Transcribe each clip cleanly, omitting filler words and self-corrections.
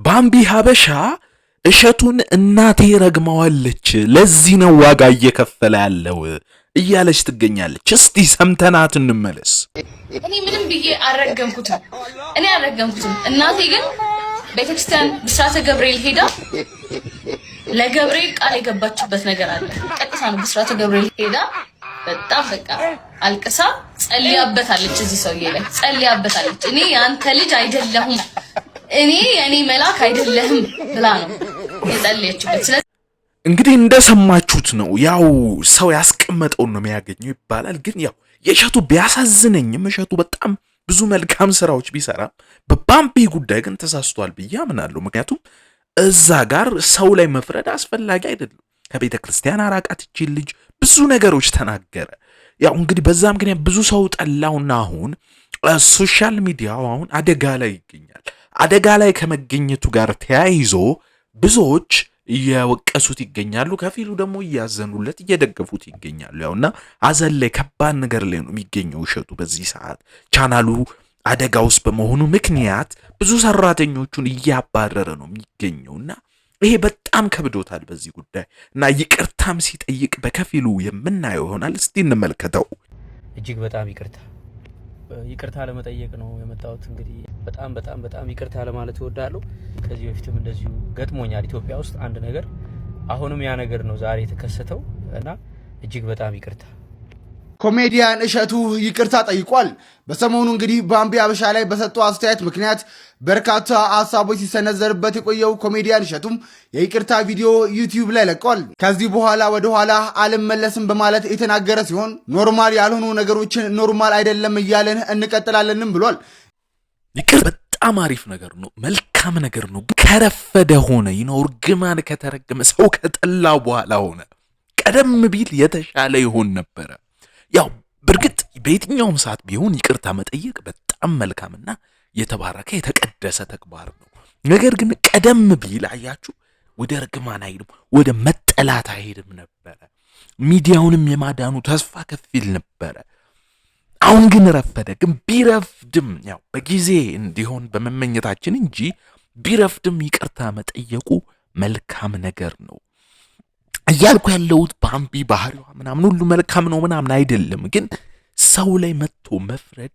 ባምቢ ሀበሻ እሸቱን እናቴ ረግማዋለች ለዚህ ነው ዋጋ እየከፈለ ያለው እያለች ትገኛለች። እስቲ ሰምተናት እንመለስ። እኔ ምንም ብዬ አረገምኩትም እናቴ ግን ቤተክርስቲያን ብስራተ ገብርኤል ሄዳ ለገብርኤል ቃል የገባችበት ነገር አለ። ቀጥታ ነው ብስራተ ገብርኤል ሄዳ በጣም በቃ አልቅሳ ጸልያበታለች። እዚህ ሰውዬ ላይ ጸልያበታለች። እኔ ያንተ ልጅ አይደለሁም፣ እኔ የኔ መልአክ አይደለህም ብላ ነው የጸለየችበት። ስለዚህ እንግዲህ እንደሰማችሁት ነው። ያው ሰው ያስቀመጠው ነው የሚያገኘው ይባላል። ግን ያው የእሸቱ ቢያሳዝነኝም እሸቱ በጣም ብዙ መልካም ስራዎች ቢሰራም በባምቢ ጉዳይ ግን ተሳስቷል ብዬ አምናለሁ። ምክንያቱም እዛ ጋር ሰው ላይ መፍረድ አስፈላጊ አይደለም። ከቤተ ክርስቲያን አራቃት ይችል ልጅ ብዙ ነገሮች ተናገረ። ያው እንግዲህ በዛ ምክንያት ብዙ ሰው ጠላውና አሁን ሶሻል ሚዲያው አሁን አደጋ ላይ ይገኛል። አደጋ ላይ ከመገኘቱ ጋር ተያይዞ ብዙዎች እየወቀሱት ይገኛሉ። ከፊሉ ደግሞ እያዘኑለት እየደገፉት ይገኛሉ። ያውና አዘን ላይ ከባድ ነገር ላይ ነው የሚገኘው እሸቱ በዚህ ሰዓት ቻናሉ አደጋ ውስጥ በመሆኑ ምክንያት ብዙ ሰራተኞቹን እያባረረ ነው የሚገኘውና ይሄ በጣም ከብዶታል በዚህ ጉዳይ እና ይቅርታም ሲጠይቅ በከፊሉ የምናየው ይሆናል። እስቲ እንመልከተው። እጅግ በጣም ይቅርታ ለመጠየቅ ነው የመጣሁት። እንግዲህ በጣም ይቅርታ ለማለት እወዳለሁ። ከዚህ በፊትም እንደዚሁ ገጥሞኛል ኢትዮጵያ ውስጥ አንድ ነገር፣ አሁንም ያ ነገር ነው ዛሬ የተከሰተው እና እጅግ በጣም ይቅርታ። ኮሜዲያን እሸቱ ይቅርታ ጠይቋል። በሰሞኑ እንግዲህ ባምቢ ሀበሻ ላይ በሰጠው አስተያየት ምክንያት በርካታ ሀሳቦች ሲሰነዘርበት የቆየው ኮሜዲያን እሸቱም የይቅርታ ቪዲዮ ዩቲዩብ ላይ ለቋል። ከዚህ በኋላ ወደ ኋላ አልመለስም በማለት የተናገረ ሲሆን ኖርማል ያልሆኑ ነገሮችን ኖርማል አይደለም እያለን እንቀጥላለንም ብሏል። ይቅር በጣም አሪፍ ነገር ነው፣ መልካም ነገር ነው። ከረፈደ ሆነ እርግማን ከተረገመ ሰው ከጠላ በኋላ ሆነ ቀደም ቢል የተሻለ ይሆን ነበረ። ያው በርግጥ በየትኛውም ሰዓት ቢሆን ይቅርታ መጠየቅ በጣም መልካምና የተባረከ የተቀደሰ ተግባር ነው። ነገር ግን ቀደም ቢል አያችሁ ወደ ርግማን አይሄድም፣ ወደ መጠላት አይሄድም ነበረ። ሚዲያውንም የማዳኑ ተስፋ ከፊል ነበረ። አሁን ግን ረፈደ። ግን ቢረፍድም ያው በጊዜ እንዲሆን በመመኘታችን እንጂ ቢረፍድም ይቅርታ መጠየቁ መልካም ነገር ነው እያልኩ ያለሁት። ባምቢ ባህሪዋ ምናምን ሁሉ መልካም ነው ምናምን አይደለም። ግን ሰው ላይ መጥቶ መፍረድ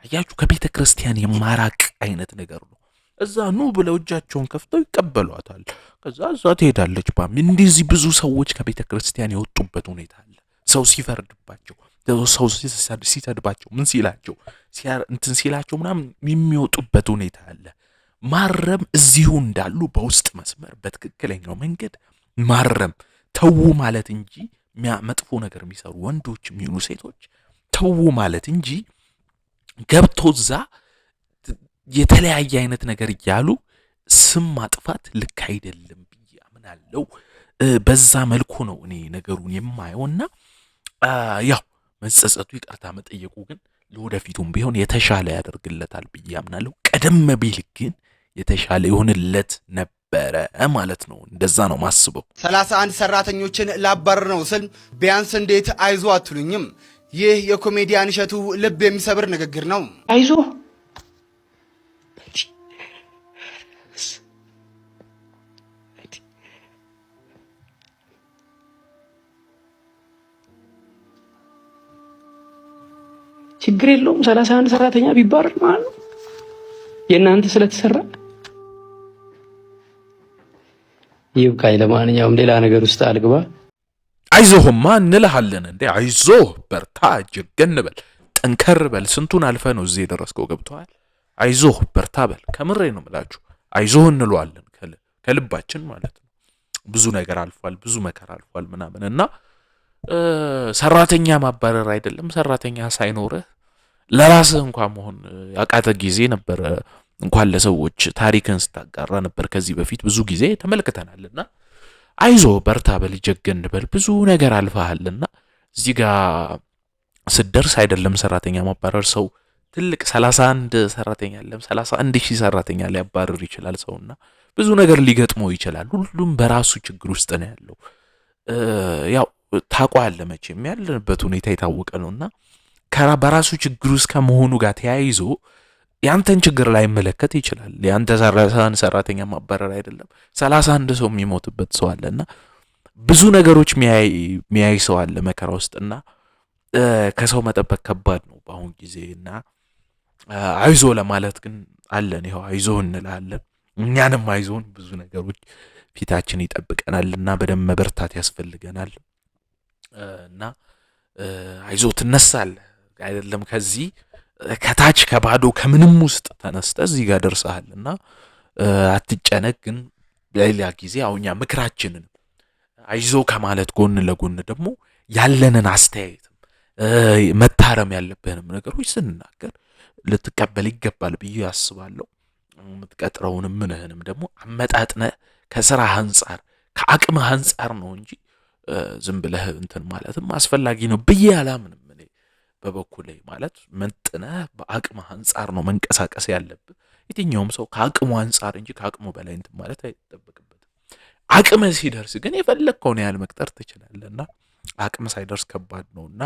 አያችሁ ከቤተ ክርስቲያን የማራቅ አይነት ነገር ነው። እዛ ኑ ብለው እጃቸውን ከፍተው ይቀበሏታል። ከዛ እዛ ትሄዳለች ባምቢ። እንደዚህ ብዙ ሰዎች ከቤተ ክርስቲያን የወጡበት ሁኔታ አለ። ሰው ሲፈርድባቸው፣ ሰው ሲሰድባቸው፣ ምን ሲላቸው እንትን ሲላቸው ምናምን የሚወጡበት ሁኔታ አለ። ማረም እዚሁ እንዳሉ በውስጥ መስመር በትክክለኛው መንገድ ማረም ተው ማለት እንጂ መጥፎ ነገር የሚሰሩ ወንዶች የሚሆኑ ሴቶች ተው ማለት እንጂ ገብቶ እዛ የተለያየ አይነት ነገር እያሉ ስም ማጥፋት ልክ አይደለም ብዬ አምናለሁ። በዛ መልኩ ነው እኔ ነገሩን የማየውና ያው መጸጸቱ ይቅርታ መጠየቁ ግን ለወደፊቱም ቢሆን የተሻለ ያደርግለታል ብዬ አምናለሁ። ቀደም ቢል ግን የተሻለ ይሆንለት ነበረ ማለት ነው። እንደዛ ነው ማስበው። 31 ሰራተኞችን ላባረር ነው ስል ቢያንስ እንዴት አይዞ አትሉኝም? ይህ የኮሜዲያን እሸቱ ልብ የሚሰብር ንግግር ነው። አይዞ ችግር የለውም 31 ሰራተኛ ቢባረር ማለት ነው የእናንተ ስለተሰራ ይብቃኝ። ለማንኛውም ሌላ ነገር ውስጥ አልግባ። አይዞህማ እንልሃለን እንዴ። አይዞህ በርታ፣ ጀገን በል፣ ጠንከር በል። ስንቱን አልፈ ነው እዚህ የደረስከው ገብቶሃል። አይዞህ በርታ በል። ከምሬ ነው የምላችሁ። አይዞህ እንለዋለን ከልባችን ማለት ነው። ብዙ ነገር አልፏል፣ ብዙ መከራ አልፏል ምናምን እና ሰራተኛ ማባረር አይደለም ሰራተኛ ሳይኖርህ ለራስህ እንኳን መሆን ያቃተ ጊዜ ነበር። እንኳን ለሰዎች ታሪክን ስታጋራ ነበር ከዚህ በፊት ብዙ ጊዜ ተመልክተናልና አይዞ በርታ በል፣ ጀገን በል። ብዙ ነገር አልፈሃልና እዚህ ጋር ስደርስ አይደለም ሰራተኛ ማባረር ሰው ትልቅ 31 ሰራተኛ አይደለም 31,000 ሰራተኛ ሊያባረር ይችላል ሰውና ብዙ ነገር ሊገጥመው ይችላል። ሁሉም በራሱ ችግር ውስጥ ነው ያለው። ያው ታቋለ መቼም ያለበት ሁኔታ የታወቀ ነውና በራሱ ችግር ውስጥ ከመሆኑ ጋር ተያይዞ ያንተን ችግር ላይ መለከት ይችላል። ያንተ ሰራተኛ ማባረር አይደለም 31 ሰው የሚሞትበት ሰው አለና ብዙ ነገሮች ሚያይ ሰው አለ መከራ ውስጥና ከሰው መጠበቅ ከባድ ነው በአሁን ጊዜና አይዞ ለማለት ግን አለን ይሄው አይዞ እንላለን። እኛንም አይዞን ብዙ ነገሮች ፊታችን ይጠብቀናልና በደም መበርታት ያስፈልገናል እና አይዞ ትነሳለህ አይደለም ከዚህ ከታች ከባዶ ከምንም ውስጥ ተነስተ እዚህ ጋር ደርሰሃልና አትጨነቅ። ግን በሌላ ጊዜ አሁንኛ ምክራችንን አይዞ ከማለት ጎን ለጎን ደግሞ ያለንን አስተያየት መታረም ያለብንም ነገሮች ስንናገር ልትቀበል ይገባል ብዬ ያስባለሁ። የምትቀጥረውንም ምንህንም ደግሞ አመጣጥነ ከስራ አንፃር ከአቅም አንፃር ነው እንጂ ዝም ብለህ እንትን ማለትም አስፈላጊ ነው ብዬ አላምንም። እኔ በበኩሌ ማለት መንጥነ በአቅም አንፃር ነው መንቀሳቀስ ያለብህ። የትኛውም ሰው ከአቅሙ አንፃር እንጂ ከአቅሙ በላይ እንትን ማለት አይጠበቅበትም። አቅም ሲደርስ ግን የፈለግከውን ያህል መቅጠር ትችላለህና አቅም ሳይደርስ ከባድ ነውና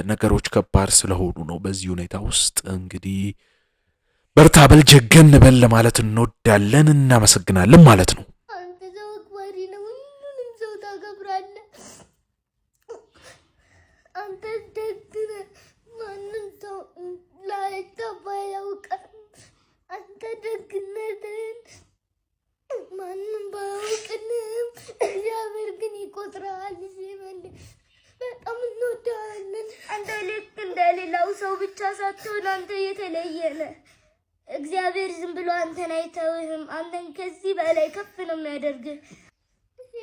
ነገሮች ከባድ ስለሆኑ ነው በዚህ ሁኔታ ውስጥ እንግዲህ በርታ በል ጀገን በል ለማለት እንወዳለን። እናመሰግናለን ማለት ነው። አንተ ሰው አክባሪ ነው፣ ሁሉንም ሰው ታከብራለህ። አንተ ደግ ነህ፣ ማንም ሰው ላይገባ ያውቃል። አንተ ደግነትን ማንም ባያውቅልህም እግዚአብሔር ግን ይቆጥራል። በጣም እንወዳለን። አንተ ልክ እንደሌላው ሰው ብቻ ሳትሆን አንተ የተለየ ነህ። እግዚአብሔር ዝም ብሎ አንተን አይተውህም። አንተን ከዚህ በላይ ከፍ ነው የሚያደርግህ።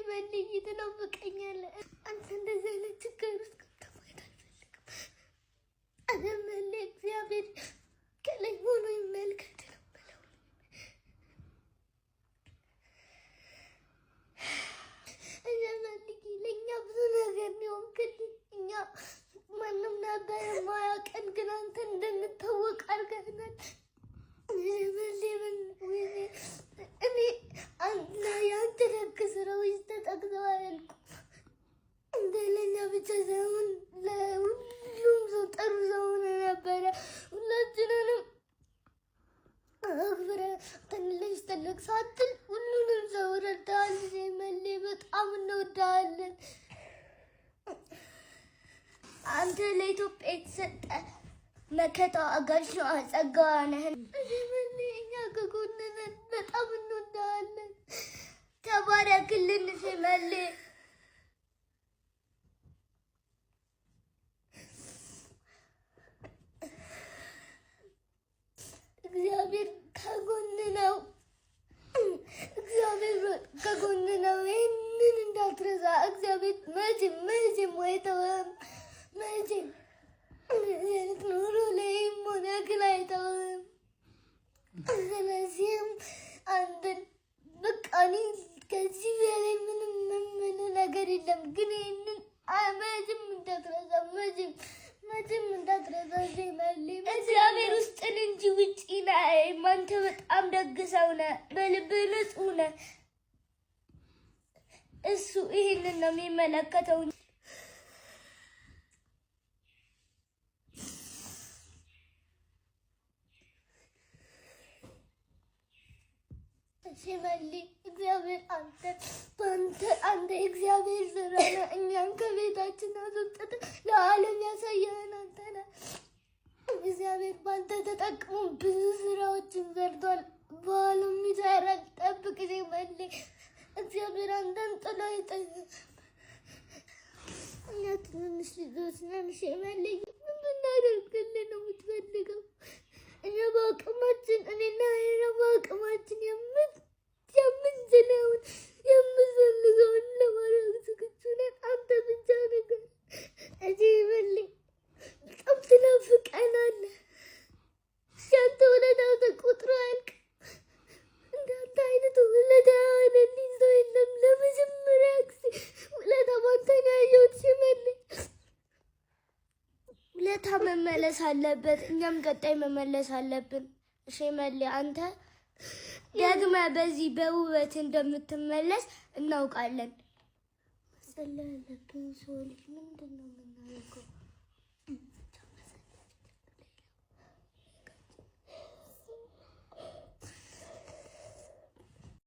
በልይ ትናፍቀኛለህ። አንተ እንደዚህ አይነት ችግር ውስጥ ከማየት አልፈልግም። አለመለ እግዚአብሔር ከላይ ሆኖ ይመልከት ነው ብለው ለእኛ ብዙ ነገር ሊሆን ክልል እኛ ማንም ነበር የማያውቀን፣ ግን አንተ እንደምታወቅ አድርገናል። እኔ እና የአንተ ደግ ስራዎች ተጠቅሰው አያልቁም። እንደ ለእኛ ብቻ ሳይሆን ለሁሉም ሰው ጥሩ ሰው ሆነህ ነበረ። ሁላችንንም አክብረህ ትንሽ ትልቅ ሳትል ሁሉንም ሰው ረድተሃል። መሌ በጣም እንወድሃለን። አንተ ለኢትዮጵያ የተሰጠ መከታ አጋዥ ጸጋዋ ነህ። መሌ እኛ ከጎንህ ነን። በጣም እንወድሃለን። ተባረክልን መሌ። እግዚአብሔር ከጎን ነው። እግዚአብሔር ከጎን ነው። ይህንን እንዳትረሳ። እግዚአብሔር መቼም አይተውህም። መቼም ኑሮ ላይም ሆነ ግን አይተውህም። ስለዚህም አንተን በቃ እኔ ከዚህ በላይ ምንም የምልህ ነገር የለም። ግን ይህንን መቼም እንዳትረሳ። መቼም እንዳትረሳ። እግዚአብሔር ውስጥን እንጂ ውጪ ነህ። አንተ በጣም ደግ ሰው ነህ። በልብህ ንጹህ ነህ። እሱ ይህንን ነው የሚመለከተው። ሲመሊ እግዚአብሔር አንተ እግዚአብሔር ስራ ነህ። እኛን ከቤታችን አስወጥተህ ለዓለም ያሳየህን አንተ ነህ። እግዚአብሔር በአንተ ተጠቅሞ ብዙ ስራዎችን ሰርቷል። በኋላም ይሰራል። ጠብቅ ሲመሊ። እግዚአብሔር አንተን ጥሎ አይጥልም። እኛ ትንንሽ ልጆች ነን። ሲመሊ ምን ብናደርግልህ ነው የምትፈልገው? እኛ በአቅማችን እኔና ሄና በአቅማችን የምንችለውን የምንፈልገውን ለማድረግ ዝግጁ ነን። አንተ ብቻ ነገር እዚህ በልኝ። በጣም ትናፍቀናለህ። ሲያንተ ውለታ ተቆጥሮ አያልቅም። እንዳንተ አይነት ውለታ ያለልኝ ሰው የለም። ለመጀመሪያ ጊዜ ውለታ ባንተ ነው ያየሁት። ሲመልኝ ውለታ መመለስ አለበት። እኛም ቀጣይ መመለስ አለብን። እሺ መሌ፣ አንተ ደግመህ በዚህ በውበት እንደምትመለስ እናውቃለን። መሰለህ ያለብን ሰው ልጅ ምንድን ነው የምናደርገው?